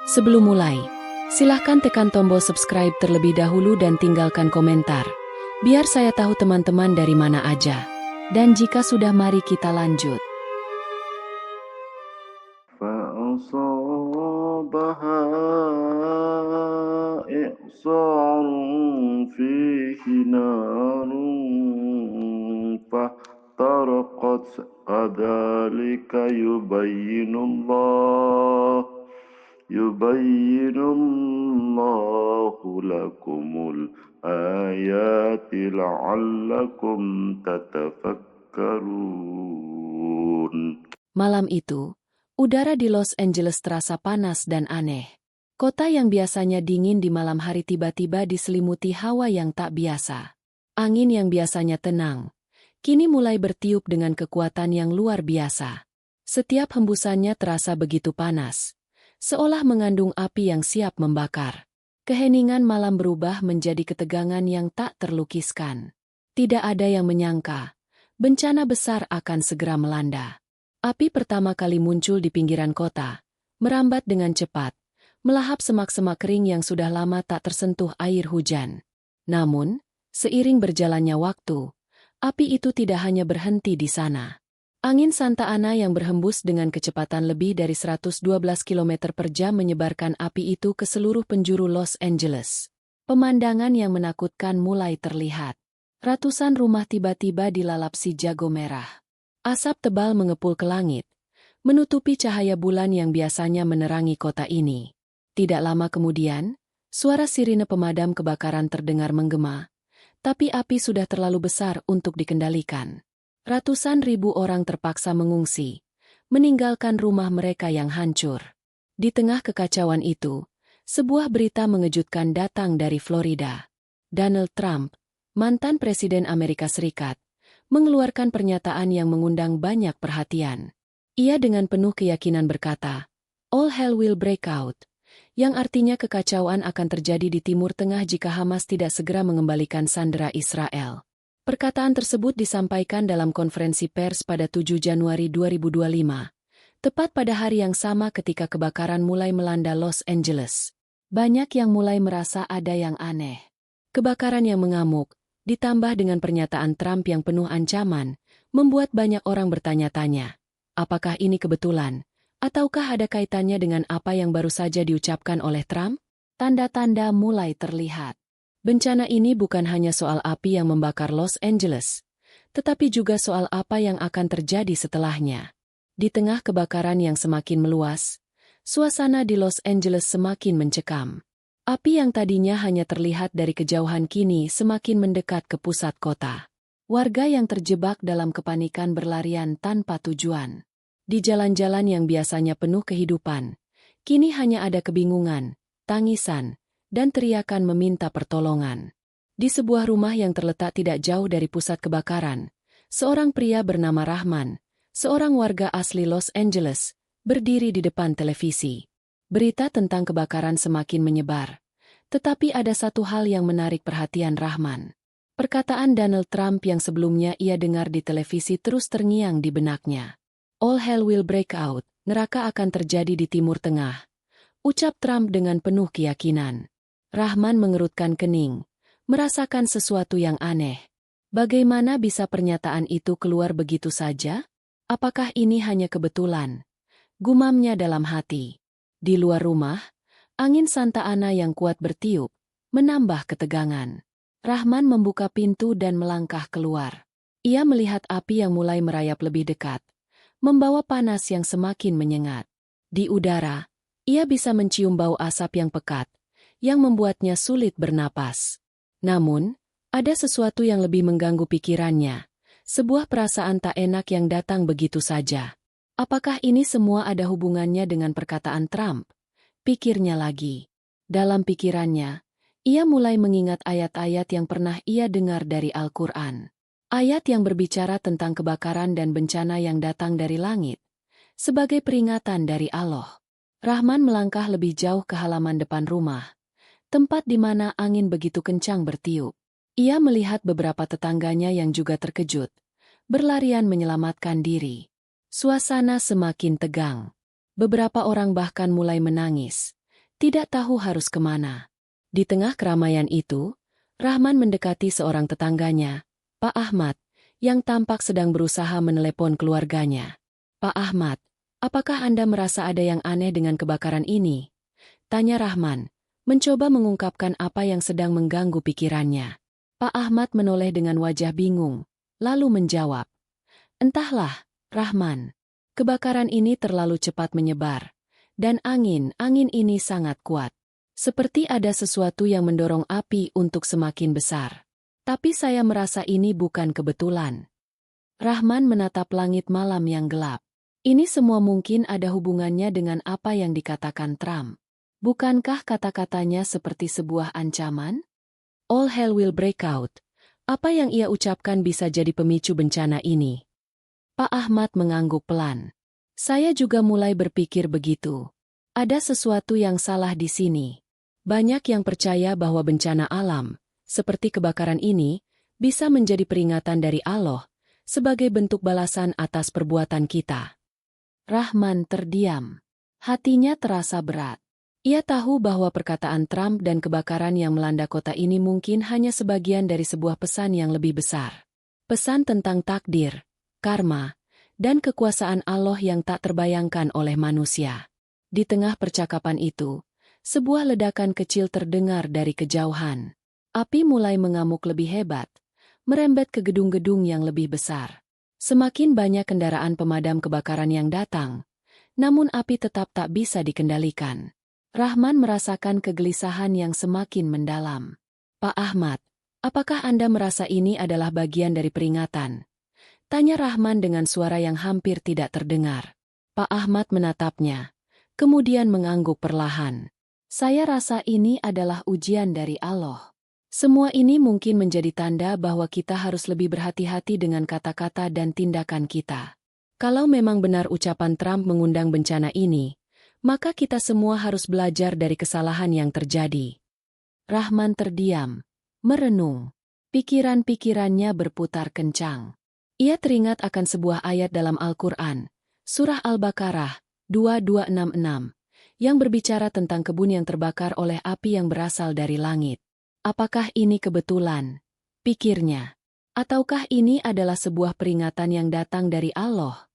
Sebelum mulai, silahkan tekan tombol subscribe terlebih dahulu dan tinggalkan komentar, biar saya tahu teman-teman dari mana aja. Dan jika sudah, mari kita lanjut. فأصابها إعصار فيه نار فاحترقت كذلك يبين الله لكم الآيات لعلكم تتفكرون. Malam itu, udara di Los Angeles terasa panas dan aneh. Kota yang biasanya dingin di malam hari tiba-tiba diselimuti hawa yang tak biasa. Angin yang biasanya tenang, kini mulai bertiup dengan kekuatan yang luar biasa. Setiap hembusannya terasa begitu panas, seolah mengandung api yang siap membakar. Keheningan malam berubah menjadi ketegangan yang tak terlukiskan. Tidak ada yang menyangka, bencana besar akan segera melanda. Api pertama kali muncul di pinggiran kota, merambat dengan cepat, melahap semak-semak kering yang sudah lama tak tersentuh air hujan. Namun, seiring berjalannya waktu, api itu tidak hanya berhenti di sana. Angin Santa Ana yang berhembus dengan kecepatan lebih dari 112 km per jam menyebarkan api itu ke seluruh penjuru Los Angeles. Pemandangan yang menakutkan mulai terlihat. Ratusan rumah tiba-tiba dilalap si jago merah. Asap tebal mengepul ke langit, menutupi cahaya bulan yang biasanya menerangi kota ini. Tidak lama kemudian, suara sirine pemadam kebakaran terdengar menggema, tapi api sudah terlalu besar untuk dikendalikan. Ratusan ribu orang terpaksa mengungsi, meninggalkan rumah mereka yang hancur. Di tengah kekacauan itu, sebuah berita mengejutkan datang dari Florida. Donald Trump, mantan Presiden Amerika Serikat, mengeluarkan pernyataan yang mengundang banyak perhatian. Ia dengan penuh keyakinan berkata, "All hell will break out," yang artinya kekacauan akan terjadi di Timur Tengah jika Hamas tidak segera mengembalikan sandera Israel. Perkataan tersebut disampaikan dalam konferensi pers pada 7 Januari 2025, tepat pada hari yang sama ketika kebakaran mulai melanda Los Angeles. Banyak yang mulai merasa ada yang aneh. Kebakaran yang mengamuk, ditambah dengan pernyataan Trump yang penuh ancaman, membuat banyak orang bertanya-tanya, apakah ini kebetulan, ataukah ada kaitannya dengan apa yang baru saja diucapkan oleh Trump? Tanda-tanda mulai terlihat. Bencana ini bukan hanya soal api yang membakar Los Angeles, tetapi juga soal apa yang akan terjadi setelahnya. Di tengah kebakaran yang semakin meluas, suasana di Los Angeles semakin mencekam. Api yang tadinya hanya terlihat dari kejauhan kini semakin mendekat ke pusat kota. Warga yang terjebak dalam kepanikan berlarian tanpa tujuan. Di jalan-jalan yang biasanya penuh kehidupan, kini hanya ada kebingungan, tangisan, dan teriakan meminta pertolongan. Di sebuah rumah yang terletak tidak jauh dari pusat kebakaran, seorang pria bernama Rahman, seorang warga asli Los Angeles, berdiri di depan televisi. Berita tentang kebakaran semakin menyebar. Tetapi ada satu hal yang menarik perhatian Rahman. Perkataan Donald Trump yang sebelumnya ia dengar di televisi terus terngiang di benaknya. All hell will break out, neraka akan terjadi di Timur Tengah, ucap Trump dengan penuh keyakinan. Rahman mengerutkan kening, merasakan sesuatu yang aneh. Bagaimana bisa pernyataan itu keluar begitu saja? Apakah ini hanya kebetulan? Gumamnya dalam hati. Di luar rumah, angin Santa Ana yang kuat bertiup, menambah ketegangan. Rahman membuka pintu dan melangkah keluar. Ia melihat api yang mulai merayap lebih dekat, membawa panas yang semakin menyengat. Di udara, ia bisa mencium bau asap yang pekat, yang membuatnya sulit bernapas. Namun, ada sesuatu yang lebih mengganggu pikirannya, sebuah perasaan tak enak yang datang begitu saja. Apakah ini semua ada hubungannya dengan perkataan Trump? Pikirnya lagi. Dalam pikirannya, ia mulai mengingat ayat-ayat yang pernah ia dengar dari Al-Quran. Ayat yang berbicara tentang kebakaran dan bencana yang datang dari langit, sebagai peringatan dari Allah. Rahman melangkah lebih jauh ke halaman depan rumah, tempat di mana angin begitu kencang bertiup. Ia melihat beberapa tetangganya yang juga terkejut, berlarian menyelamatkan diri. Suasana semakin tegang. Beberapa orang bahkan mulai menangis, tidak tahu harus kemana. Di tengah keramaian itu, Rahman mendekati seorang tetangganya, Pak Ahmad, yang tampak sedang berusaha menelepon keluarganya. Pak Ahmad, apakah Anda merasa ada yang aneh dengan kebakaran ini? Tanya Rahman, mencoba mengungkapkan apa yang sedang mengganggu pikirannya. Pak Ahmad menoleh dengan wajah bingung, lalu menjawab, "Entahlah, Rahman. Kebakaran ini terlalu cepat menyebar, dan angin ini sangat kuat. Seperti ada sesuatu yang mendorong api untuk semakin besar. Tapi saya merasa ini bukan kebetulan." Rahman menatap langit malam yang gelap. Ini semua mungkin ada hubungannya dengan apa yang dikatakan Trump. Bukankah kata-katanya seperti sebuah ancaman? All hell will break out. Apa yang ia ucapkan bisa jadi pemicu bencana ini. Pak Ahmad mengangguk pelan. Saya juga mulai berpikir begitu. Ada sesuatu yang salah di sini. Banyak yang percaya bahwa bencana alam, seperti kebakaran ini, bisa menjadi peringatan dari Allah, sebagai bentuk balasan atas perbuatan kita. Rahman terdiam. Hatinya terasa berat. Ia tahu bahwa perkataan Trump dan kebakaran yang melanda kota ini mungkin hanya sebagian dari sebuah pesan yang lebih besar. Pesan tentang takdir, karma, dan kekuasaan Allah yang tak terbayangkan oleh manusia. Di tengah percakapan itu, sebuah ledakan kecil terdengar dari kejauhan. Api mulai mengamuk lebih hebat, merembet ke gedung-gedung yang lebih besar. Semakin banyak kendaraan pemadam kebakaran yang datang, namun api tetap tak bisa dikendalikan. Rahman merasakan kegelisahan yang semakin mendalam. Pak Ahmad, apakah Anda merasa ini adalah bagian dari peringatan? Tanya Rahman dengan suara yang hampir tidak terdengar. Pak Ahmad menatapnya, kemudian mengangguk perlahan. Saya rasa ini adalah ujian dari Allah. Semua ini mungkin menjadi tanda bahwa kita harus lebih berhati-hati dengan kata-kata dan tindakan kita. Kalau memang benar ucapan Trump mengundang bencana ini, maka kita semua harus belajar dari kesalahan yang terjadi. Rahman terdiam, merenung. Pikiran-pikirannya berputar kencang. Ia teringat akan sebuah ayat dalam Al-Quran, Surah Al-Baqarah 2266, yang berbicara tentang kebun yang terbakar oleh api yang berasal dari langit. Apakah ini kebetulan? Pikirnya. Ataukah ini adalah sebuah peringatan yang datang dari Allah?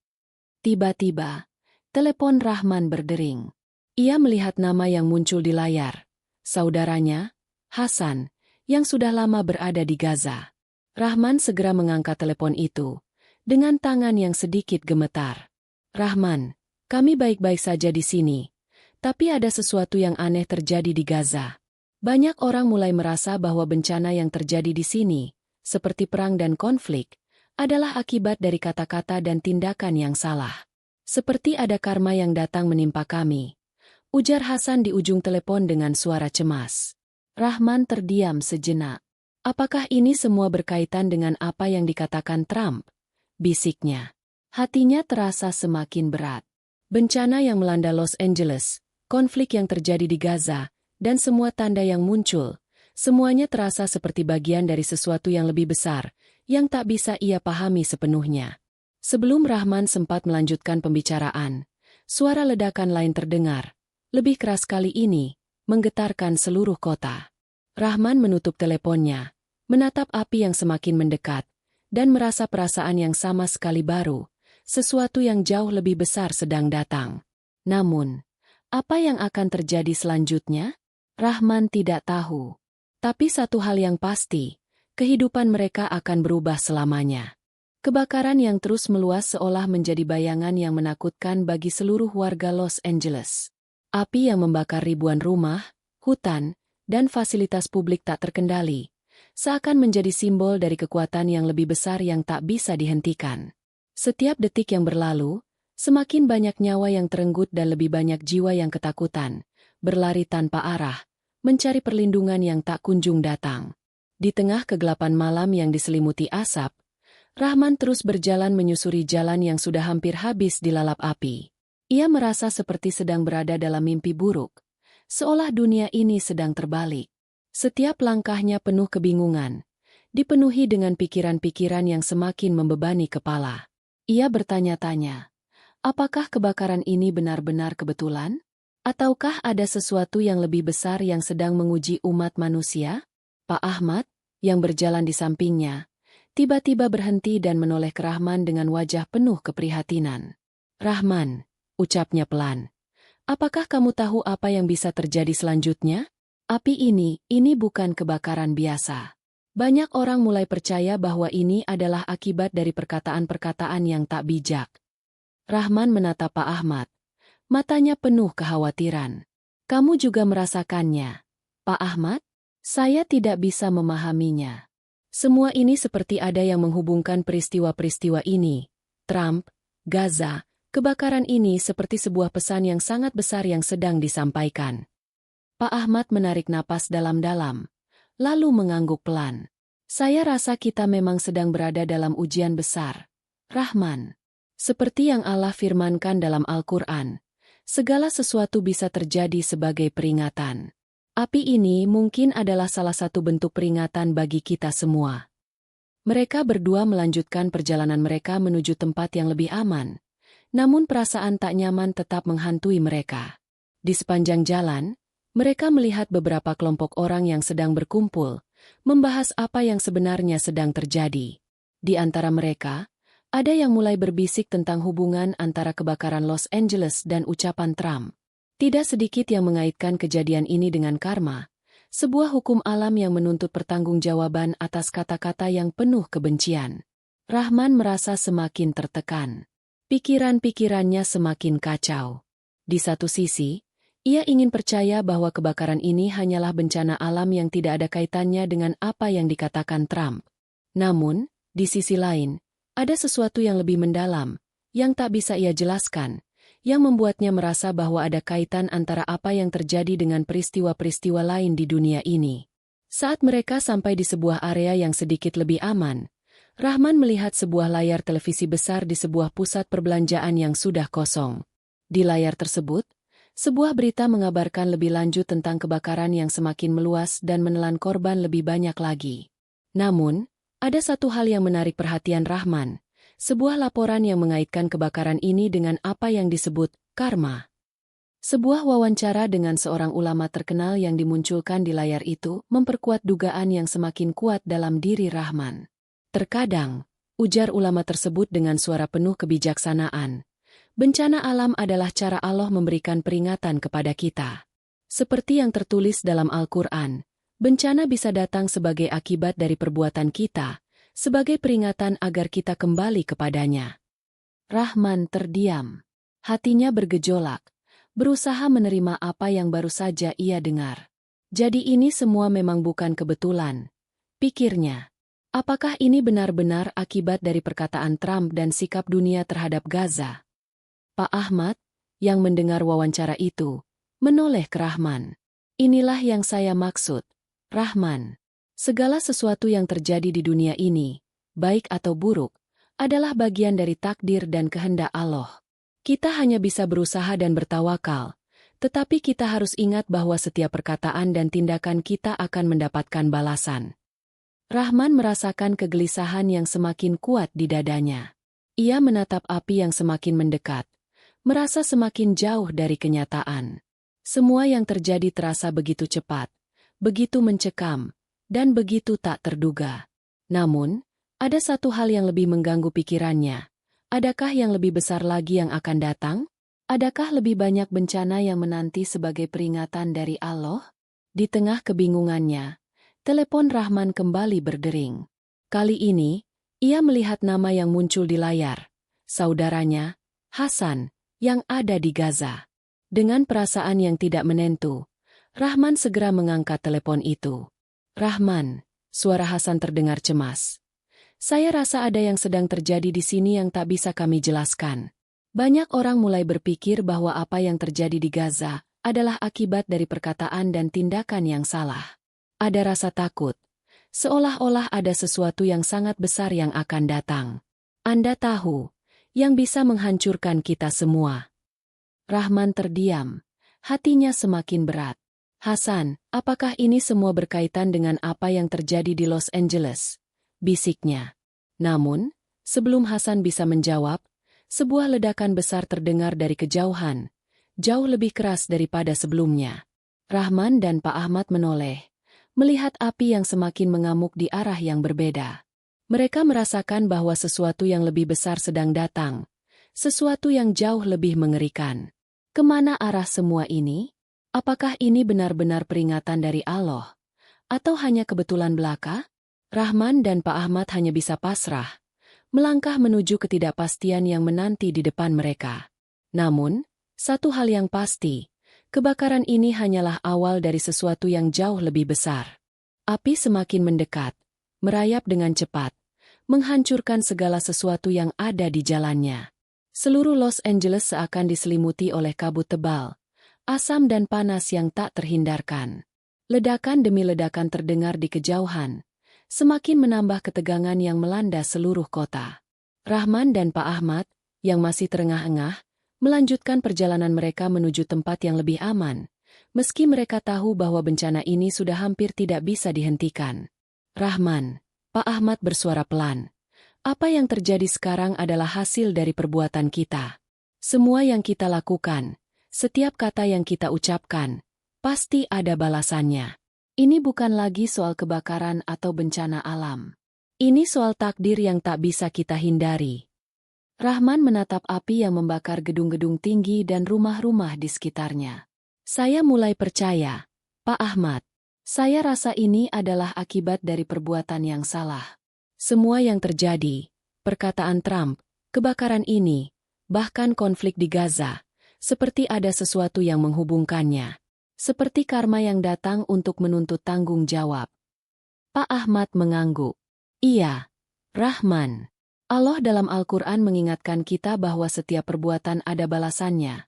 Tiba-tiba, telepon Rahman berdering. Ia melihat nama yang muncul di layar. Saudaranya, Hasan, yang sudah lama berada di Gaza. Rahman segera mengangkat telepon itu, dengan tangan yang sedikit gemetar. Rahman, kami baik-baik saja di sini, tapi ada sesuatu yang aneh terjadi di Gaza. Banyak orang mulai merasa bahwa bencana yang terjadi di sini, seperti perang dan konflik, adalah akibat dari kata-kata dan tindakan yang salah. Seperti ada karma yang datang menimpa kami, ujar Hasan di ujung telepon dengan suara cemas. Rahman terdiam sejenak. Apakah ini semua berkaitan dengan apa yang dikatakan Trump? Bisiknya. Hatinya terasa semakin berat. Bencana yang melanda Los Angeles, konflik yang terjadi di Gaza, dan semua tanda yang muncul, semuanya terasa seperti bagian dari sesuatu yang lebih besar, yang tak bisa ia pahami sepenuhnya. Sebelum Rahman sempat melanjutkan pembicaraan, suara ledakan lain terdengar, lebih keras kali ini, menggetarkan seluruh kota. Rahman menutup teleponnya, menatap api yang semakin mendekat, dan merasa perasaan yang sama sekali baru, sesuatu yang jauh lebih besar sedang datang. Namun, apa yang akan terjadi selanjutnya? Rahman tidak tahu. Tapi satu hal yang pasti, kehidupan mereka akan berubah selamanya. Kebakaran yang terus meluas seolah menjadi bayangan yang menakutkan bagi seluruh warga Los Angeles. Api yang membakar ribuan rumah, hutan, dan fasilitas publik tak terkendali, seakan menjadi simbol dari kekuatan yang lebih besar yang tak bisa dihentikan. Setiap detik yang berlalu, semakin banyak nyawa yang terenggut dan lebih banyak jiwa yang ketakutan, berlari tanpa arah, mencari perlindungan yang tak kunjung datang. Di tengah kegelapan malam yang diselimuti asap, Rahman terus berjalan menyusuri jalan yang sudah hampir habis dilalap api. Ia merasa seperti sedang berada dalam mimpi buruk, seolah dunia ini sedang terbalik. Setiap langkahnya penuh kebingungan, dipenuhi dengan pikiran-pikiran yang semakin membebani kepala. Ia bertanya-tanya, apakah kebakaran ini benar-benar kebetulan? Ataukah ada sesuatu yang lebih besar yang sedang menguji umat manusia? Pak Ahmad, yang berjalan di sampingnya, tiba-tiba berhenti dan menoleh ke Rahman dengan wajah penuh keprihatinan. "Rahman," ucapnya pelan, "apakah kamu tahu apa yang bisa terjadi selanjutnya? Api ini bukan kebakaran biasa." Banyak orang mulai percaya bahwa ini adalah akibat dari perkataan-perkataan yang tak bijak. Rahman menatap Pak Ahmad. Matanya penuh kekhawatiran. "Kamu juga merasakannya, Pak Ahmad?" "Saya tidak bisa memahaminya. Semua ini seperti ada yang menghubungkan peristiwa-peristiwa ini. Trump, Gaza, kebakaran ini seperti sebuah pesan yang sangat besar yang sedang disampaikan." Pak Ahmad menarik napas dalam-dalam, lalu mengangguk pelan. "Saya rasa kita memang sedang berada dalam ujian besar, Rahman. Seperti yang Allah firmankan dalam Al-Quran, segala sesuatu bisa terjadi sebagai peringatan. Api ini mungkin adalah salah satu bentuk peringatan bagi kita semua." Mereka berdua melanjutkan perjalanan mereka menuju tempat yang lebih aman. Namun perasaan tak nyaman tetap menghantui mereka. Di sepanjang jalan, mereka melihat beberapa kelompok orang yang sedang berkumpul, membahas apa yang sebenarnya sedang terjadi. Di antara mereka, ada yang mulai berbisik tentang hubungan antara kebakaran Los Angeles dan ucapan Trump. Tidak sedikit yang mengaitkan kejadian ini dengan karma, sebuah hukum alam yang menuntut pertanggungjawaban atas kata-kata yang penuh kebencian. Rahman merasa semakin tertekan. Pikiran-pikirannya semakin kacau. Di satu sisi, ia ingin percaya bahwa kebakaran ini hanyalah bencana alam yang tidak ada kaitannya dengan apa yang dikatakan Trump. Namun, di sisi lain, ada sesuatu yang lebih mendalam, yang tak bisa ia jelaskan, yang membuatnya merasa bahwa ada kaitan antara apa yang terjadi dengan peristiwa-peristiwa lain di dunia ini. Saat mereka sampai di sebuah area yang sedikit lebih aman, Rahman melihat sebuah layar televisi besar di sebuah pusat perbelanjaan yang sudah kosong. Di layar tersebut, sebuah berita mengabarkan lebih lanjut tentang kebakaran yang semakin meluas dan menelan korban lebih banyak lagi. Namun, ada satu hal yang menarik perhatian Rahman, sebuah laporan yang mengaitkan kebakaran ini dengan apa yang disebut karma. Sebuah wawancara dengan seorang ulama terkenal yang dimunculkan di layar itu memperkuat dugaan yang semakin kuat dalam diri Rahman. "Terkadang," ujar ulama tersebut dengan suara penuh kebijaksanaan, "bencana alam adalah cara Allah memberikan peringatan kepada kita. Seperti yang tertulis dalam Al-Quran, bencana bisa datang sebagai akibat dari perbuatan kita, sebagai peringatan agar kita kembali kepadanya." Rahman terdiam. Hatinya bergejolak, berusaha menerima apa yang baru saja ia dengar. Jadi ini semua memang bukan kebetulan, pikirnya. Apakah ini benar-benar akibat dari perkataan Trump dan sikap dunia terhadap Gaza? Pak Ahmad, yang mendengar wawancara itu, menoleh ke Rahman. "Inilah yang saya maksud, Rahman. Segala sesuatu yang terjadi di dunia ini, baik atau buruk, adalah bagian dari takdir dan kehendak Allah. Kita hanya bisa berusaha dan bertawakal, tetapi kita harus ingat bahwa setiap perkataan dan tindakan kita akan mendapatkan balasan." Rahman merasakan kegelisahan yang semakin kuat di dadanya. Ia menatap api yang semakin mendekat, merasa semakin jauh dari kenyataan. Semua yang terjadi terasa begitu cepat, begitu mencekam, dan begitu tak terduga. Namun, ada satu hal yang lebih mengganggu pikirannya. Adakah yang lebih besar lagi yang akan datang? Adakah lebih banyak bencana yang menanti sebagai peringatan dari Allah? Di tengah kebingungannya, telepon Rahman kembali berdering. Kali ini, ia melihat nama yang muncul di layar. Saudaranya, Hasan, yang ada di Gaza. Dengan perasaan yang tidak menentu, Rahman segera mengangkat telepon itu. "Rahman," suara Hasan terdengar cemas. "Saya rasa ada yang sedang terjadi di sini yang tak bisa kami jelaskan. Banyak orang mulai berpikir bahwa apa yang terjadi di Gaza adalah akibat dari perkataan dan tindakan yang salah. Ada rasa takut, seolah-olah ada sesuatu yang sangat besar yang akan datang. Anda tahu, yang bisa menghancurkan kita semua." Rahman terdiam, hatinya semakin berat. "Hasan, apakah ini semua berkaitan dengan apa yang terjadi di Los Angeles?" bisiknya. Namun, sebelum Hasan bisa menjawab, sebuah ledakan besar terdengar dari kejauhan, jauh lebih keras daripada sebelumnya. Rahman dan Pak Ahmad menoleh, melihat api yang semakin mengamuk di arah yang berbeda. Mereka merasakan bahwa sesuatu yang lebih besar sedang datang, sesuatu yang jauh lebih mengerikan. Kemana arah semua ini? Apakah ini benar-benar peringatan dari Allah? Atau hanya kebetulan belaka? Rahman dan Pak Ahmad hanya bisa pasrah, melangkah menuju ketidakpastian yang menanti di depan mereka. Namun, satu hal yang pasti, kebakaran ini hanyalah awal dari sesuatu yang jauh lebih besar. Api semakin mendekat, merayap dengan cepat, menghancurkan segala sesuatu yang ada di jalannya. Seluruh Los Angeles seakan diselimuti oleh kabut tebal, asam dan panas yang tak terhindarkan. Ledakan demi ledakan terdengar di kejauhan, semakin menambah ketegangan yang melanda seluruh kota. Rahman dan Pak Ahmad, yang masih terengah-engah, melanjutkan perjalanan mereka menuju tempat yang lebih aman, meski mereka tahu bahwa bencana ini sudah hampir tidak bisa dihentikan. Rahman, Pak Ahmad bersuara pelan. Apa yang terjadi sekarang adalah hasil dari perbuatan kita. Semua yang kita lakukan, setiap kata yang kita ucapkan, pasti ada balasannya. Ini bukan lagi soal kebakaran atau bencana alam. Ini soal takdir yang tak bisa kita hindari. Rahman menatap api yang membakar gedung-gedung tinggi dan rumah-rumah di sekitarnya. Saya mulai percaya, Pak Ahmad. Saya rasa ini adalah akibat dari perbuatan yang salah. Semua yang terjadi, perkataan Trump, kebakaran ini, bahkan konflik di Gaza, seperti ada sesuatu yang menghubungkannya. Seperti karma yang datang untuk menuntut tanggung jawab. Pak Ahmad mengangguk. Iya, Rahman. Allah dalam Al-Quran mengingatkan kita bahwa setiap perbuatan ada balasannya,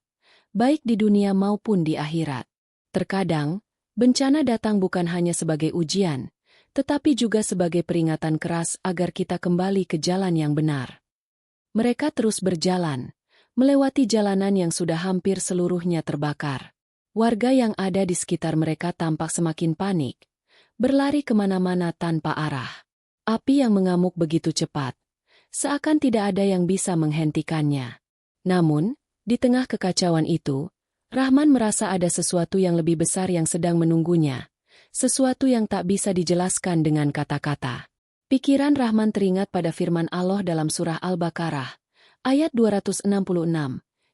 baik di dunia maupun di akhirat. Terkadang, bencana datang bukan hanya sebagai ujian, tetapi juga sebagai peringatan keras agar kita kembali ke jalan yang benar. Mereka terus berjalan, melewati jalanan yang sudah hampir seluruhnya terbakar. Warga yang ada di sekitar mereka tampak semakin panik, berlari kemana-mana tanpa arah. Api yang mengamuk begitu cepat, seakan tidak ada yang bisa menghentikannya. Namun, di tengah kekacauan itu, Rahman merasa ada sesuatu yang lebih besar yang sedang menunggunya, sesuatu yang tak bisa dijelaskan dengan kata-kata. Pikiran Rahman teringat pada firman Allah dalam surah Al-Baqarah, ayat 266,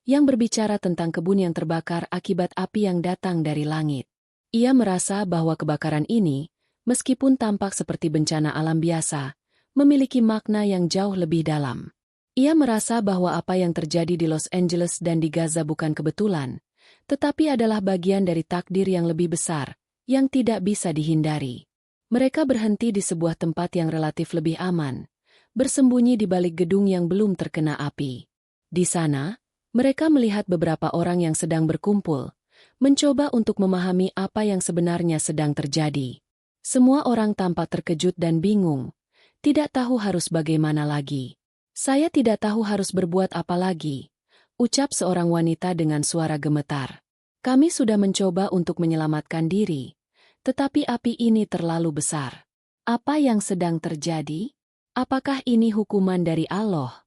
yang berbicara tentang kebun yang terbakar akibat api yang datang dari langit. Ia merasa bahwa kebakaran ini, meskipun tampak seperti bencana alam biasa, memiliki makna yang jauh lebih dalam. Ia merasa bahwa apa yang terjadi di Los Angeles dan di Gaza bukan kebetulan, tetapi adalah bagian dari takdir yang lebih besar, yang tidak bisa dihindari. Mereka berhenti di sebuah tempat yang relatif lebih aman, bersembunyi di balik gedung yang belum terkena api. Di sana, mereka melihat beberapa orang yang sedang berkumpul, mencoba untuk memahami apa yang sebenarnya sedang terjadi. Semua orang tampak terkejut dan bingung, tidak tahu harus bagaimana lagi. Saya tidak tahu harus berbuat apa lagi, ucap seorang wanita dengan suara gemetar. Kami sudah mencoba untuk menyelamatkan diri, tetapi api ini terlalu besar. Apa yang sedang terjadi? Apakah ini hukuman dari Allah?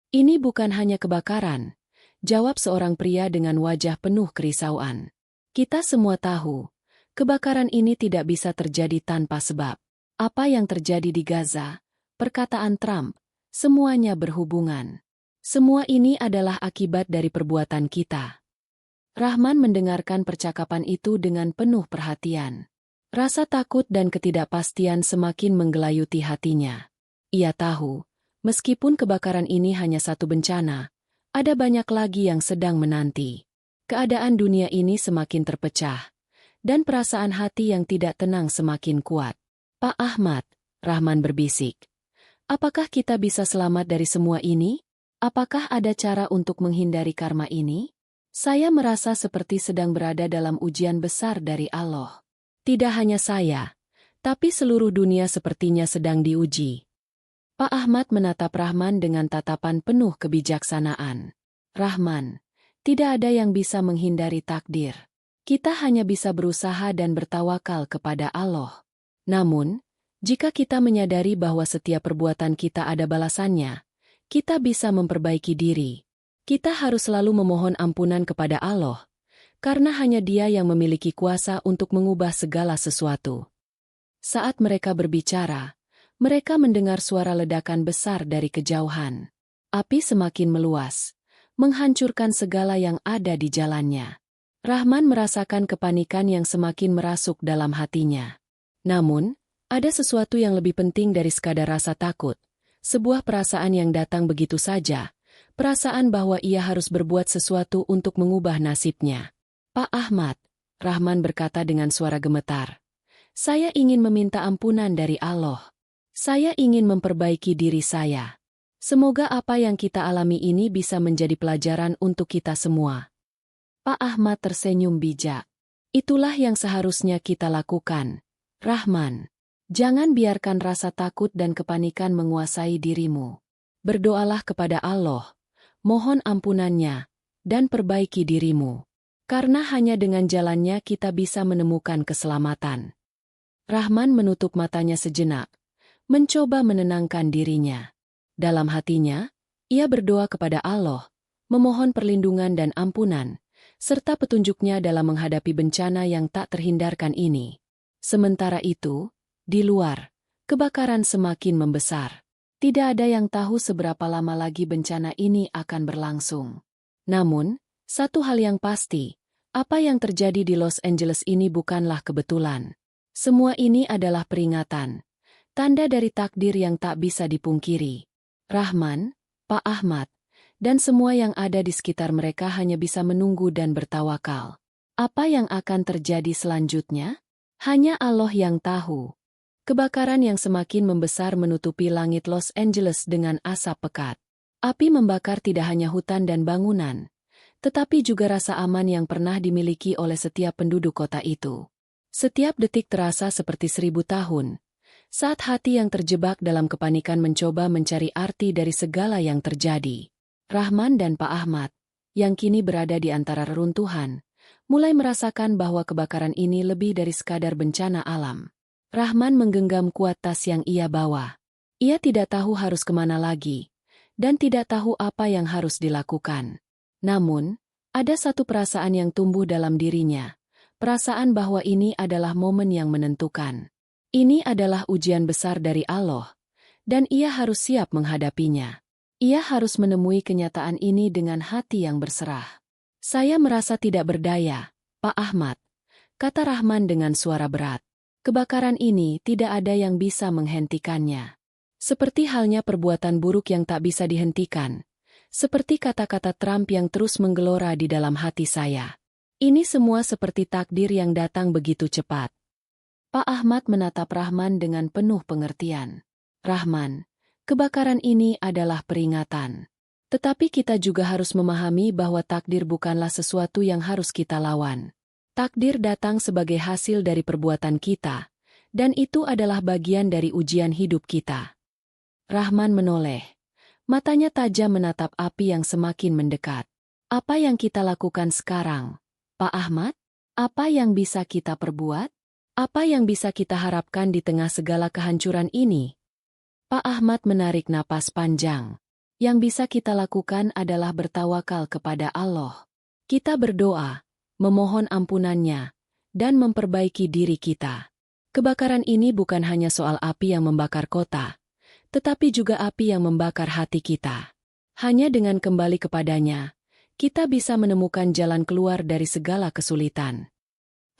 Ini bukan hanya kebakaran, jawab seorang pria dengan wajah penuh kerisauan. Kita semua tahu, kebakaran ini tidak bisa terjadi tanpa sebab. Apa yang terjadi di Gaza, perkataan Trump, semuanya berhubungan. Semua ini adalah akibat dari perbuatan kita. Rahman mendengarkan percakapan itu dengan penuh perhatian. Rasa takut dan ketidakpastian semakin menggelayuti hatinya. Ia tahu, meskipun kebakaran ini hanya satu bencana, ada banyak lagi yang sedang menanti. Keadaan dunia ini semakin terpecah, dan perasaan hati yang tidak tenang semakin kuat. Pak Ahmad, Rahman berbisik. Apakah kita bisa selamat dari semua ini? Apakah ada cara untuk menghindari karma ini? Saya merasa seperti sedang berada dalam ujian besar dari Allah. Tidak hanya saya, tapi seluruh dunia sepertinya sedang diuji. Pak Ahmad menatap Rahman dengan tatapan penuh kebijaksanaan. Rahman, tidak ada yang bisa menghindari takdir. Kita hanya bisa berusaha dan bertawakal kepada Allah. Namun, jika kita menyadari bahwa setiap perbuatan kita ada balasannya, kita bisa memperbaiki diri. Kita harus selalu memohon ampunan kepada Allah, karena hanya Dia yang memiliki kuasa untuk mengubah segala sesuatu. Saat mereka berbicara, mereka mendengar suara ledakan besar dari kejauhan. Api semakin meluas, menghancurkan segala yang ada di jalannya. Rahman merasakan kepanikan yang semakin merasuk dalam hatinya. Namun, ada sesuatu yang lebih penting dari sekadar rasa takut. Sebuah perasaan yang datang begitu saja, perasaan bahwa ia harus berbuat sesuatu untuk mengubah nasibnya. Pak Ahmad, Rahman berkata dengan suara gemetar, saya ingin meminta ampunan dari Allah. Saya ingin memperbaiki diri saya. Semoga apa yang kita alami ini bisa menjadi pelajaran untuk kita semua. Pak Ahmad tersenyum bijak. Itulah yang seharusnya kita lakukan. Rahman, jangan biarkan rasa takut dan kepanikan menguasai dirimu. Berdoalah kepada Allah, mohon ampunannya, dan perbaiki dirimu. Karena hanya dengan jalannya kita bisa menemukan keselamatan. Rahman menutup matanya sejenak, mencoba menenangkan dirinya. Dalam hatinya, ia berdoa kepada Allah, memohon perlindungan dan ampunan, serta petunjuknya dalam menghadapi bencana yang tak terhindarkan ini. Sementara itu, di luar, kebakaran semakin membesar. Tidak ada yang tahu seberapa lama lagi bencana ini akan berlangsung. Namun, satu hal yang pasti, apa yang terjadi di Los Angeles ini bukanlah kebetulan. Semua ini adalah peringatan, tanda dari takdir yang tak bisa dipungkiri. Rahman, Pak Ahmad, dan semua yang ada di sekitar mereka hanya bisa menunggu dan bertawakal. Apa yang akan terjadi selanjutnya? Hanya Allah yang tahu. Kebakaran yang semakin membesar menutupi langit Los Angeles dengan asap pekat. Api membakar tidak hanya hutan dan bangunan, tetapi juga rasa aman yang pernah dimiliki oleh setiap penduduk kota itu. Setiap detik terasa seperti 1000 tahun. Saat hati yang terjebak dalam kepanikan mencoba mencari arti dari segala yang terjadi. Rahman dan Pak Ahmad, yang kini berada di antara reruntuhan, mulai merasakan bahwa kebakaran ini lebih dari sekadar bencana alam. Rahman menggenggam kuat tas yang ia bawa. Ia tidak tahu harus kemana lagi, dan tidak tahu apa yang harus dilakukan. Namun, ada satu perasaan yang tumbuh dalam dirinya, perasaan bahwa ini adalah momen yang menentukan. Ini adalah ujian besar dari Allah, dan ia harus siap menghadapinya. Ia harus menemui kenyataan ini dengan hati yang berserah. Saya merasa tidak berdaya, Pak Ahmad, kata Rahman dengan suara berat. Kebakaran ini tidak ada yang bisa menghentikannya. Seperti halnya perbuatan buruk yang tak bisa dihentikan. Seperti kata-kata Trump yang terus menggelora di dalam hati saya. Ini semua seperti takdir yang datang begitu cepat. Pak Ahmad menatap Rahman dengan penuh pengertian. Rahman, kebakaran ini adalah peringatan. Tetapi kita juga harus memahami bahwa takdir bukanlah sesuatu yang harus kita lawan. Takdir datang sebagai hasil dari perbuatan kita, dan itu adalah bagian dari ujian hidup kita. Rahman menoleh. Matanya tajam menatap api yang semakin mendekat. Apa yang kita lakukan sekarang, Pak Ahmad? Apa yang bisa kita perbuat? Apa yang bisa kita harapkan di tengah segala kehancuran ini? Pak Ahmad menarik napas panjang. Yang bisa kita lakukan adalah bertawakal kepada Allah. Kita berdoa, memohon ampunannya, dan memperbaiki diri kita. Kebakaran ini bukan hanya soal api yang membakar kota, tetapi juga api yang membakar hati kita. Hanya dengan kembali kepadanya, kita bisa menemukan jalan keluar dari segala kesulitan.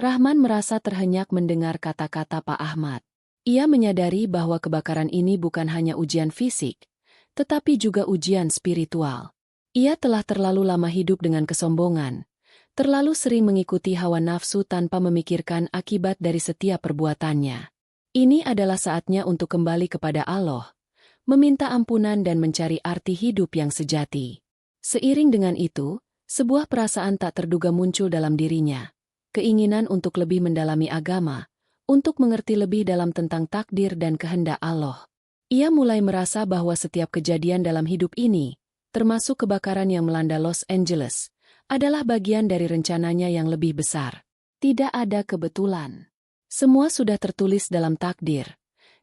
Rahman merasa terhenyak mendengar kata-kata Pak Ahmad. Ia menyadari bahwa kebakaran ini bukan hanya ujian fisik, tetapi juga ujian spiritual. Ia telah terlalu lama hidup dengan kesombongan, terlalu sering mengikuti hawa nafsu tanpa memikirkan akibat dari setiap perbuatannya. Ini adalah saatnya untuk kembali kepada Allah, meminta ampunan dan mencari arti hidup yang sejati. Seiring dengan itu, sebuah perasaan tak terduga muncul dalam dirinya. Keinginan untuk lebih mendalami agama, untuk mengerti lebih dalam tentang takdir dan kehendak Allah. Ia mulai merasa bahwa setiap kejadian dalam hidup ini, termasuk kebakaran yang melanda Los Angeles, adalah bagian dari rencananya yang lebih besar. Tidak ada kebetulan. Semua sudah tertulis dalam takdir,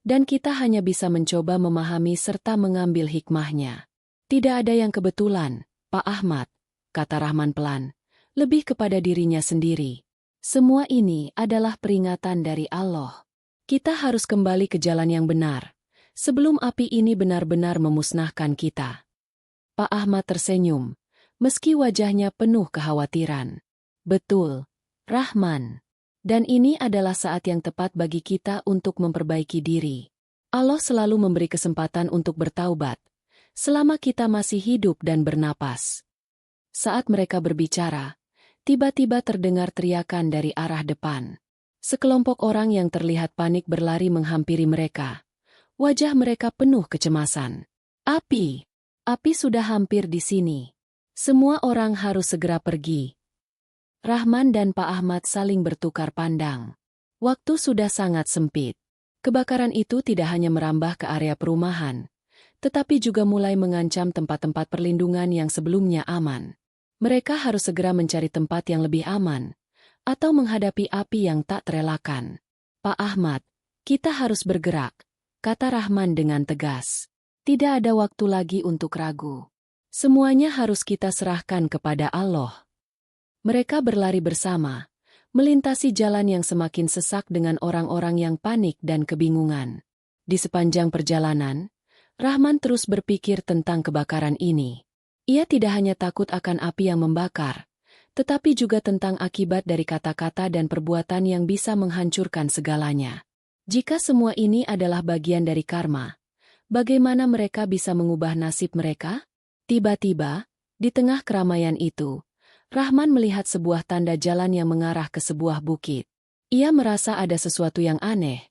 dan kita hanya bisa mencoba memahami serta mengambil hikmahnya. Tidak ada yang kebetulan, Pak Ahmad, kata Rahman pelan, lebih kepada dirinya sendiri. Semua ini adalah peringatan dari Allah. Kita harus kembali ke jalan yang benar, sebelum api ini benar-benar memusnahkan kita. Pak Ahmad tersenyum, meski wajahnya penuh kekhawatiran. Betul, Rahman. Dan ini adalah saat yang tepat bagi kita untuk memperbaiki diri. Allah selalu memberi kesempatan untuk bertaubat, selama kita masih hidup dan bernapas. Saat mereka berbicara, tiba-tiba terdengar teriakan dari arah depan. Sekelompok orang yang terlihat panik berlari menghampiri mereka. Wajah mereka penuh kecemasan. Api! Api sudah hampir di sini. Semua orang harus segera pergi. Rahman dan Pak Ahmad saling bertukar pandang. Waktu sudah sangat sempit. Kebakaran itu tidak hanya merambah ke area perumahan, tetapi juga mulai mengancam tempat-tempat perlindungan yang sebelumnya aman. Mereka harus segera mencari tempat yang lebih aman, atau menghadapi api yang tak terelakkan. Pak Ahmad, kita harus bergerak, kata Rahman dengan tegas. Tidak ada waktu lagi untuk ragu. Semuanya harus kita serahkan kepada Allah. Mereka berlari bersama, melintasi jalan yang semakin sesak dengan orang-orang yang panik dan kebingungan. Di sepanjang perjalanan, Rahman terus berpikir tentang kebakaran ini. Ia tidak hanya takut akan api yang membakar, tetapi juga tentang akibat dari kata-kata dan perbuatan yang bisa menghancurkan segalanya. Jika semua ini adalah bagian dari karma, bagaimana mereka bisa mengubah nasib mereka? Tiba-tiba, di tengah keramaian itu, Rahman melihat sebuah tanda jalan yang mengarah ke sebuah bukit. Ia merasa ada sesuatu yang aneh,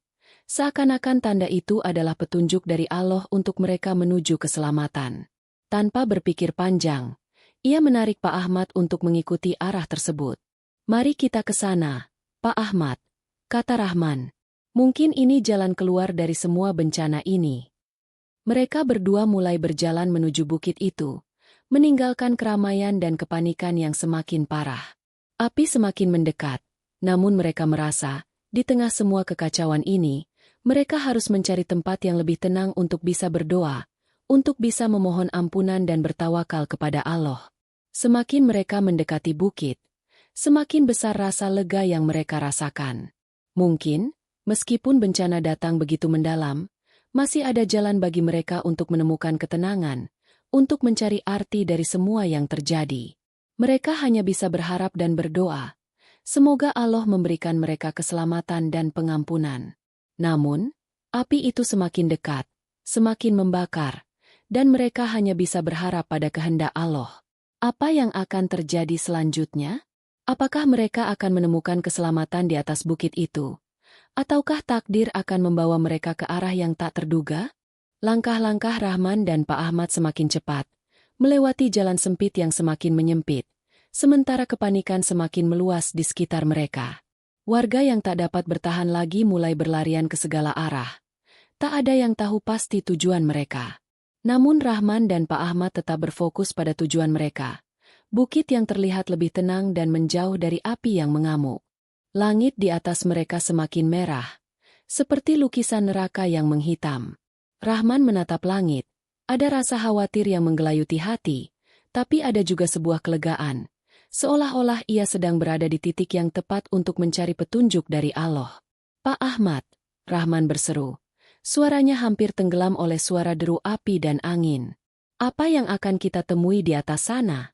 seakan-akan tanda itu adalah petunjuk dari Allah untuk mereka menuju keselamatan. Tanpa berpikir panjang, ia menarik Pak Ahmad untuk mengikuti arah tersebut. Mari kita ke sana, Pak Ahmad, kata Rahman. Mungkin ini jalan keluar dari semua bencana ini. Mereka berdua mulai berjalan menuju bukit itu, meninggalkan keramaian dan kepanikan yang semakin parah. Api semakin mendekat, namun mereka merasa, di tengah semua kekacauan ini, mereka harus mencari tempat yang lebih tenang untuk bisa berdoa, untuk bisa memohon ampunan dan bertawakal kepada Allah. Semakin mereka mendekati bukit, semakin besar rasa lega yang mereka rasakan. Mungkin, meskipun bencana datang begitu mendalam, masih ada jalan bagi mereka untuk menemukan ketenangan, untuk mencari arti dari semua yang terjadi. Mereka hanya bisa berharap dan berdoa. Semoga Allah memberikan mereka keselamatan dan pengampunan. Namun, api itu semakin dekat, semakin membakar, dan mereka hanya bisa berharap pada kehendak Allah. Apa yang akan terjadi selanjutnya? Apakah mereka akan menemukan keselamatan di atas bukit itu? Ataukah takdir akan membawa mereka ke arah yang tak terduga? Langkah-langkah Rahman dan Pak Ahmad semakin cepat, melewati jalan sempit yang semakin menyempit, sementara kepanikan semakin meluas di sekitar mereka. Warga yang tak dapat bertahan lagi mulai berlarian ke segala arah. Tak ada yang tahu pasti tujuan mereka. Namun Rahman dan Pak Ahmad tetap berfokus pada tujuan mereka. Bukit yang terlihat lebih tenang dan menjauh dari api yang mengamuk. Langit di atas mereka semakin merah, seperti lukisan neraka yang menghitam. Rahman menatap langit. Ada rasa khawatir yang menggelayuti hati, tapi ada juga sebuah kelegaan. Seolah-olah ia sedang berada di titik yang tepat untuk mencari petunjuk dari Allah. Pak Ahmad, Rahman berseru. Suaranya hampir tenggelam oleh suara deru api dan angin. Apa yang akan kita temui di atas sana?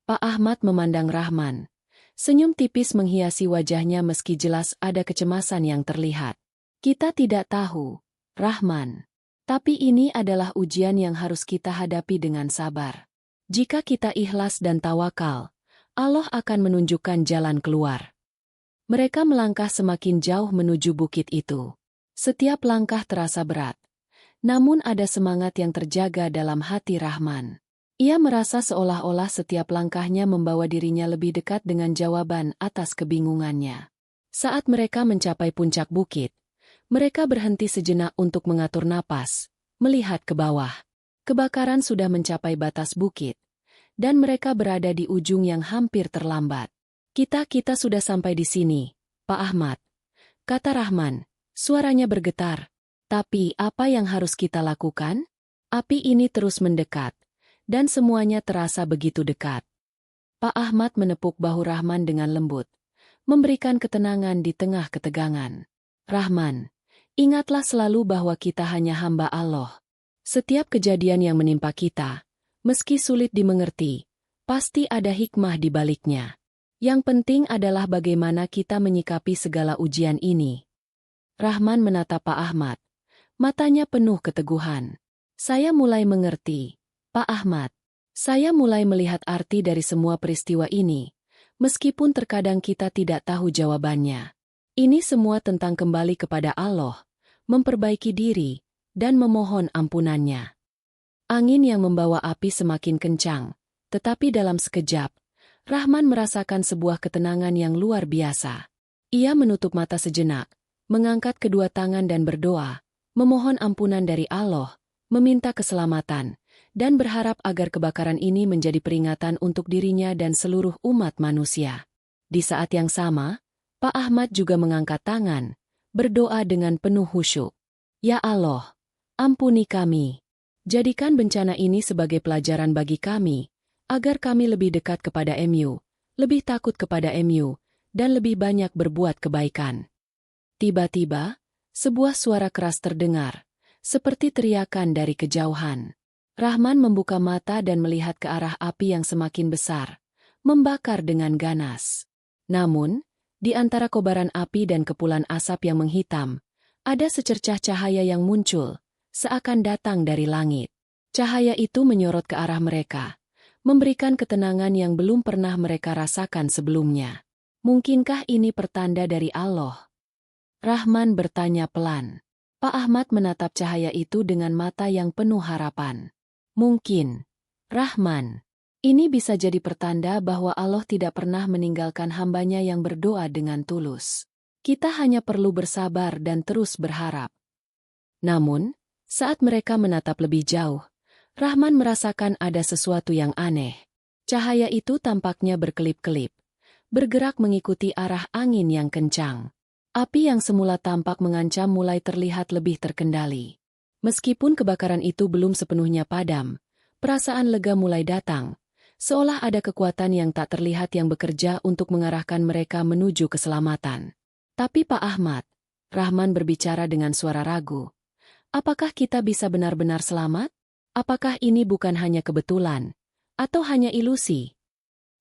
Pak Ahmad memandang Rahman. Senyum tipis menghiasi wajahnya meski jelas ada kecemasan yang terlihat. Kita tidak tahu, Rahman. Tapi ini adalah ujian yang harus kita hadapi dengan sabar. Jika kita ikhlas dan tawakal, Allah akan menunjukkan jalan keluar. Mereka melangkah semakin jauh menuju bukit itu. Setiap langkah terasa berat. Namun ada semangat yang terjaga dalam hati Rahman. Ia merasa seolah-olah setiap langkahnya membawa dirinya lebih dekat dengan jawaban atas kebingungannya. Saat mereka mencapai puncak bukit, mereka berhenti sejenak untuk mengatur napas, melihat ke bawah. Kebakaran sudah mencapai batas bukit, dan mereka berada di ujung yang hampir terlambat. Kita sudah sampai di sini, Pak Ahmad, kata Rahman. Suaranya bergetar. Tapi apa yang harus kita lakukan? Api ini terus mendekat, dan semuanya terasa begitu dekat. Pak Ahmad menepuk bahu Rahman dengan lembut, memberikan ketenangan di tengah ketegangan. Rahman, ingatlah selalu bahwa kita hanya hamba Allah. Setiap kejadian yang menimpa kita, meski sulit dimengerti, pasti ada hikmah di baliknya. Yang penting adalah bagaimana kita menyikapi segala ujian ini. Rahman menatap Pak Ahmad. Matanya penuh keteguhan. Saya mulai mengerti, Pak Ahmad. Saya mulai melihat arti dari semua peristiwa ini, meskipun terkadang kita tidak tahu jawabannya. Ini semua tentang kembali kepada Allah, memperbaiki diri, dan memohon ampunannya. Angin yang membawa api semakin kencang, tetapi dalam sekejap, Rahman merasakan sebuah ketenangan yang luar biasa. Ia menutup mata sejenak, mengangkat kedua tangan dan berdoa, memohon ampunan dari Allah, meminta keselamatan, dan berharap agar kebakaran ini menjadi peringatan untuk dirinya dan seluruh umat manusia. Di saat yang sama, Pak Ahmad juga mengangkat tangan, berdoa dengan penuh khusyuk. Ya Allah, ampuni kami. Jadikan bencana ini sebagai pelajaran bagi kami, agar kami lebih dekat kepada MU, lebih takut kepada MU, dan lebih banyak berbuat kebaikan. Tiba-tiba, sebuah suara keras terdengar, seperti teriakan dari kejauhan. Rahman membuka mata dan melihat ke arah api yang semakin besar, membakar dengan ganas. Namun, di antara kobaran api dan kepulan asap yang menghitam, ada secercah cahaya yang muncul, seakan datang dari langit. Cahaya itu menyorot ke arah mereka, memberikan ketenangan yang belum pernah mereka rasakan sebelumnya. Mungkinkah ini pertanda dari Allah? Rahman bertanya pelan. Pak Ahmad menatap cahaya itu dengan mata yang penuh harapan. Mungkin, Rahman, ini bisa jadi pertanda bahwa Allah tidak pernah meninggalkan hambanya yang berdoa dengan tulus. Kita hanya perlu bersabar dan terus berharap. Namun, saat mereka menatap lebih jauh, Rahman merasakan ada sesuatu yang aneh. Cahaya itu tampaknya berkelip-kelip, bergerak mengikuti arah angin yang kencang. Api yang semula tampak mengancam mulai terlihat lebih terkendali. Meskipun kebakaran itu belum sepenuhnya padam, perasaan lega mulai datang, seolah ada kekuatan yang tak terlihat yang bekerja untuk mengarahkan mereka menuju keselamatan. Tapi Pak Ahmad, Rahman berbicara dengan suara ragu. Apakah kita bisa benar-benar selamat? Apakah ini bukan hanya kebetulan, atau hanya ilusi?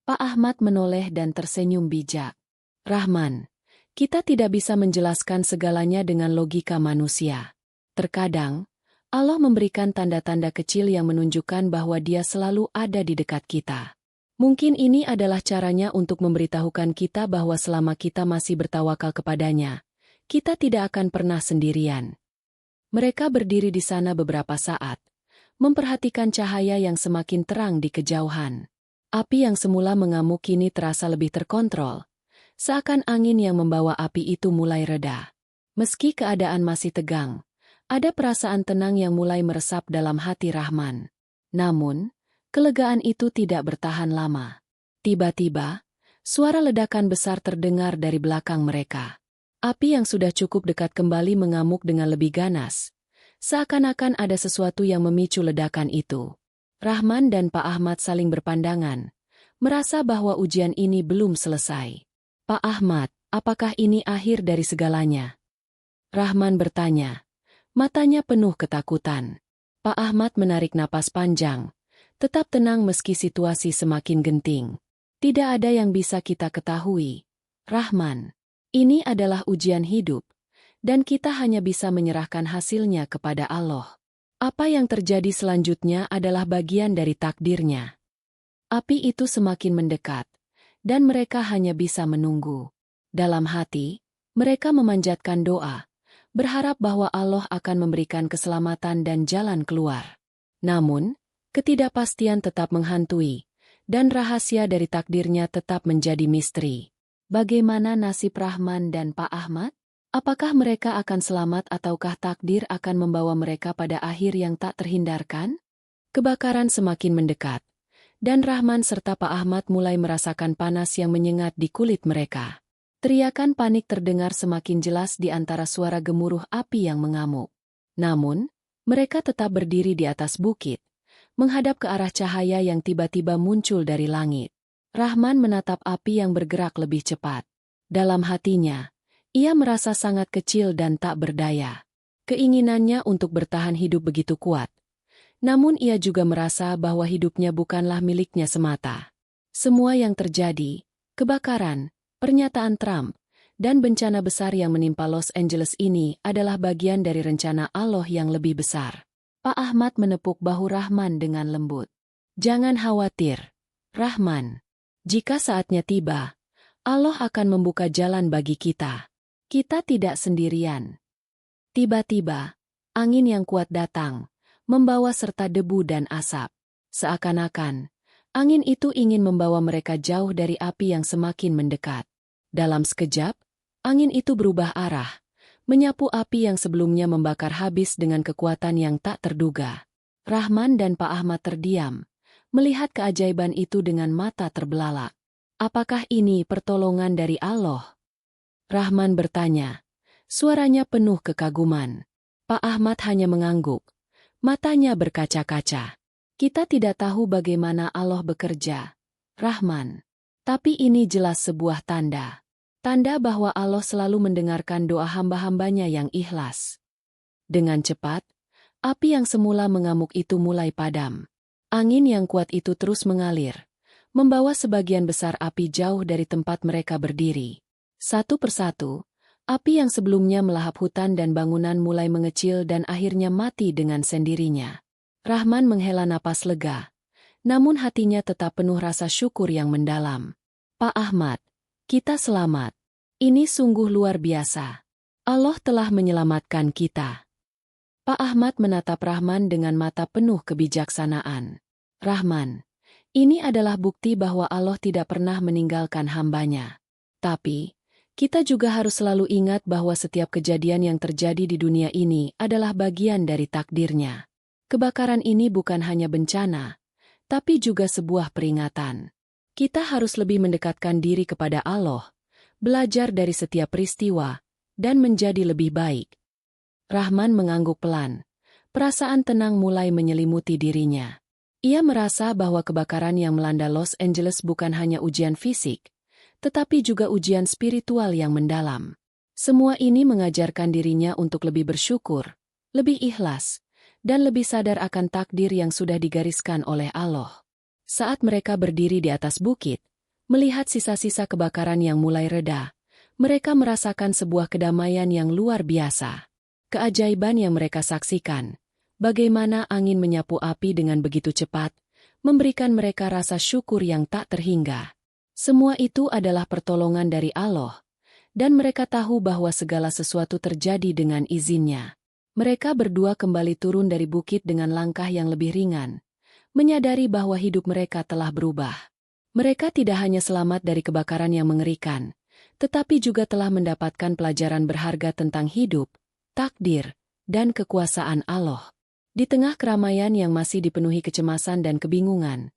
Pak Ahmad menoleh dan tersenyum bijak. Rahman, kita tidak bisa menjelaskan segalanya dengan logika manusia. Terkadang, Allah memberikan tanda-tanda kecil yang menunjukkan bahwa Dia selalu ada di dekat kita. Mungkin ini adalah caranya untuk memberitahukan kita bahwa selama kita masih bertawakal kepadanya, kita tidak akan pernah sendirian. Mereka berdiri di sana beberapa saat, memperhatikan cahaya yang semakin terang di kejauhan. Api yang semula mengamuk kini terasa lebih terkontrol, seakan angin yang membawa api itu mulai reda. Meski keadaan masih tegang, ada perasaan tenang yang mulai meresap dalam hati Rahman. Namun, kelegaan itu tidak bertahan lama. Tiba-tiba, suara ledakan besar terdengar dari belakang mereka. Api yang sudah cukup dekat kembali mengamuk dengan lebih ganas. Seakan-akan ada sesuatu yang memicu ledakan itu. Rahman dan Pak Ahmad saling berpandangan, merasa bahwa ujian ini belum selesai. Pak Ahmad, apakah ini akhir dari segalanya? Rahman bertanya, matanya penuh ketakutan. Pak Ahmad menarik napas panjang, tetap tenang meski situasi semakin genting. Tidak ada yang bisa kita ketahui. Rahman, ini adalah ujian hidup. Dan kita hanya bisa menyerahkan hasilnya kepada Allah. Apa yang terjadi selanjutnya adalah bagian dari takdirnya. Api itu semakin mendekat, dan mereka hanya bisa menunggu. Dalam hati, mereka memanjatkan doa, berharap bahwa Allah akan memberikan keselamatan dan jalan keluar. Namun, ketidakpastian tetap menghantui, dan rahasia dari takdirnya tetap menjadi misteri. Bagaimana nasib Rahman dan Pak Ahmad? Apakah mereka akan selamat ataukah takdir akan membawa mereka pada akhir yang tak terhindarkan? Kebakaran semakin mendekat, dan Rahman serta Pak Ahmad mulai merasakan panas yang menyengat di kulit mereka. Teriakan panik terdengar semakin jelas di antara suara gemuruh api yang mengamuk. Namun, mereka tetap berdiri di atas bukit, menghadap ke arah cahaya yang tiba-tiba muncul dari langit. Rahman menatap api yang bergerak lebih cepat. Dalam hatinya, ia merasa sangat kecil dan tak berdaya. Keinginannya untuk bertahan hidup begitu kuat. Namun ia juga merasa bahwa hidupnya bukanlah miliknya semata. Semua yang terjadi, kebakaran, pernyataan Trump, dan bencana besar yang menimpa Los Angeles ini adalah bagian dari rencana Allah yang lebih besar. Pak Ahmad menepuk bahu Rahman dengan lembut. Jangan khawatir, Rahman. Jika saatnya tiba, Allah akan membuka jalan bagi kita. Kita tidak sendirian. Tiba-tiba, angin yang kuat datang, membawa serta debu dan asap. Seakan-akan, angin itu ingin membawa mereka jauh dari api yang semakin mendekat. Dalam sekejap, angin itu berubah arah, menyapu api yang sebelumnya membakar habis dengan kekuatan yang tak terduga. Rahman dan Pak Ahmad terdiam, melihat keajaiban itu dengan mata terbelalak. Apakah ini pertolongan dari Allah? Rahman bertanya, suaranya penuh kekaguman. Pak Ahmad hanya mengangguk, matanya berkaca-kaca. Kita tidak tahu bagaimana Allah bekerja, Rahman. Tapi ini jelas sebuah tanda. Tanda bahwa Allah selalu mendengarkan doa hamba-hambanya yang ikhlas. Dengan cepat, api yang semula mengamuk itu mulai padam. Angin yang kuat itu terus mengalir, membawa sebagian besar api jauh dari tempat mereka berdiri. Satu persatu, api yang sebelumnya melahap hutan dan bangunan mulai mengecil dan akhirnya mati dengan sendirinya. Rahman menghela napas lega, namun hatinya tetap penuh rasa syukur yang mendalam. Pak Ahmad, kita selamat. Ini sungguh luar biasa. Allah telah menyelamatkan kita. Pak Ahmad menatap Rahman dengan mata penuh kebijaksanaan. Rahman, ini adalah bukti bahwa Allah tidak pernah meninggalkan hambanya. Tapi, kita juga harus selalu ingat bahwa setiap kejadian yang terjadi di dunia ini adalah bagian dari takdirnya. Kebakaran ini bukan hanya bencana, tapi juga sebuah peringatan. Kita harus lebih mendekatkan diri kepada Allah, belajar dari setiap peristiwa, dan menjadi lebih baik. Rahman mengangguk pelan. Perasaan tenang mulai menyelimuti dirinya. Ia merasa bahwa kebakaran yang melanda Los Angeles bukan hanya ujian fisik, tetapi juga ujian spiritual yang mendalam. Semua ini mengajarkan dirinya untuk lebih bersyukur, lebih ikhlas, dan lebih sadar akan takdir yang sudah digariskan oleh Allah. Saat mereka berdiri di atas bukit, melihat sisa-sisa kebakaran yang mulai reda, mereka merasakan sebuah kedamaian yang luar biasa. Keajaiban yang mereka saksikan, bagaimana angin menyapu api dengan begitu cepat, memberikan mereka rasa syukur yang tak terhingga. Semua itu adalah pertolongan dari Allah, dan mereka tahu bahwa segala sesuatu terjadi dengan izinnya. Mereka berdua kembali turun dari bukit dengan langkah yang lebih ringan, menyadari bahwa hidup mereka telah berubah. Mereka tidak hanya selamat dari kebakaran yang mengerikan, tetapi juga telah mendapatkan pelajaran berharga tentang hidup, takdir, dan kekuasaan Allah. Di tengah keramaian yang masih dipenuhi kecemasan dan kebingungan,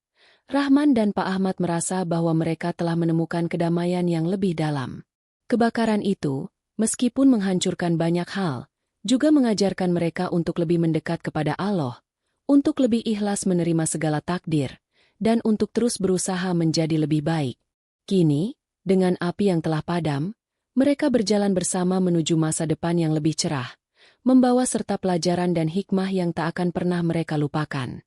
Rahman dan Pak Ahmad merasa bahwa mereka telah menemukan kedamaian yang lebih dalam. Kebakaran itu, meskipun menghancurkan banyak hal, juga mengajarkan mereka untuk lebih mendekat kepada Allah, untuk lebih ikhlas menerima segala takdir, dan untuk terus berusaha menjadi lebih baik. Kini, dengan api yang telah padam, mereka berjalan bersama menuju masa depan yang lebih cerah, membawa serta pelajaran dan hikmah yang tak akan pernah mereka lupakan.